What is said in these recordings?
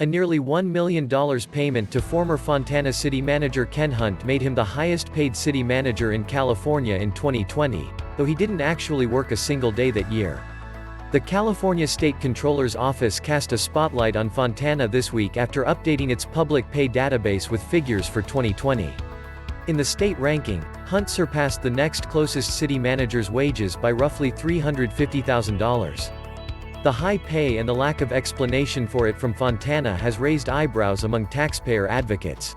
A nearly $1 million payment to former Fontana city manager Ken Hunt made him the highest-paid city manager in California in 2020, though he didn't actually work a single day that year. The California State Comptroller's Office cast a spotlight on Fontana this week after updating its public pay database with figures for 2020. In the state ranking, Hunt surpassed the next closest city manager's wages by roughly $350,000. The high pay and the lack of explanation for it from Fontana has raised eyebrows among taxpayer advocates.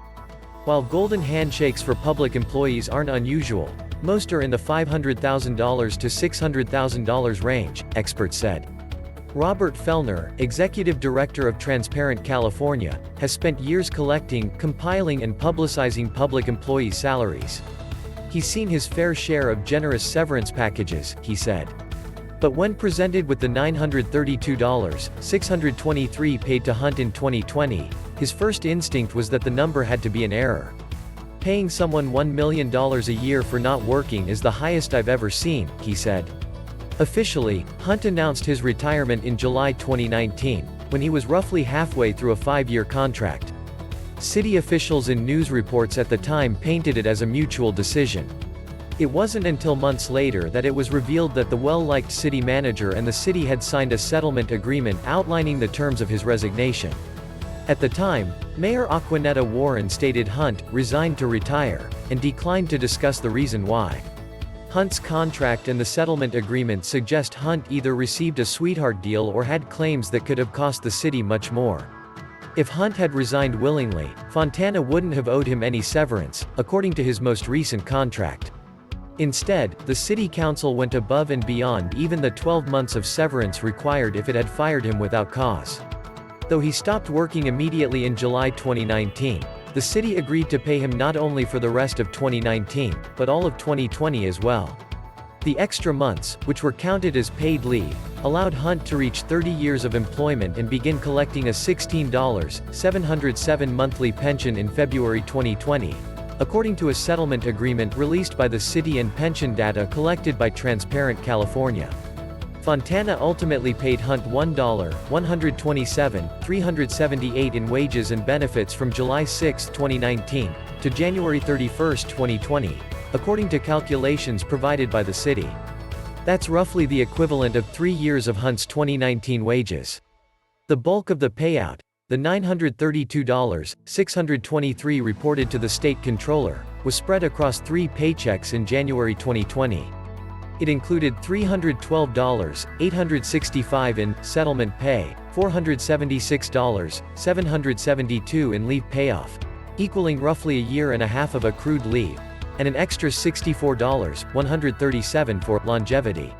While golden handshakes for public employees aren't unusual, most are in the $500,000 to $600,000 range, experts said. Robert Fellner, executive director of Transparent California, has spent years collecting, compiling and publicizing public employee salaries. He's seen his fair share of generous severance packages, he said. But when presented with the $932,623 paid to Hunt in 2020, his first instinct was that the number had to be an error. Paying someone $1 million a year for not working is the highest I've ever seen, he said. Officially, Hunt announced his retirement in July 2019, when he was roughly halfway through a 5-year contract. City officials and news reports at the time painted it as a mutual decision. It wasn't until months later that it was revealed that the well-liked city manager and the city had signed a settlement agreement outlining the terms of his resignation. At the time, Mayor Acquanetta Warren stated Hunt resigned to retire, and declined to discuss the reason why. Hunt's contract and the settlement agreement suggest Hunt either received a sweetheart deal or had claims that could have cost the city much more. If Hunt had resigned willingly, Fontana wouldn't have owed him any severance, according to his most recent contract. Instead, the city council went above and beyond even the 12 months of severance required if it had fired him without cause. Though he stopped working immediately in July 2019, the city agreed to pay him not only for the rest of 2019, but all of 2020 as well. The extra months, which were counted as paid leave, allowed Hunt to reach 30 years of employment and begin collecting a $16,707 monthly pension in February 2020. According to a settlement agreement released by the city and pension data collected by Transparent California. Fontana ultimately paid Hunt $1,127,378 in wages and benefits from July 6, 2019, to January 31, 2020, according to calculations provided by the city. That's roughly the equivalent of 3 years of Hunt's 2019 wages. The bulk of the payout, the $932,623 reported to the state comptroller, was spread across 3 paychecks in January 2020. It included $312,865 in settlement pay, $476,772 in leave payoff, equaling roughly a year and a half of accrued leave, and an extra $64,137 for longevity.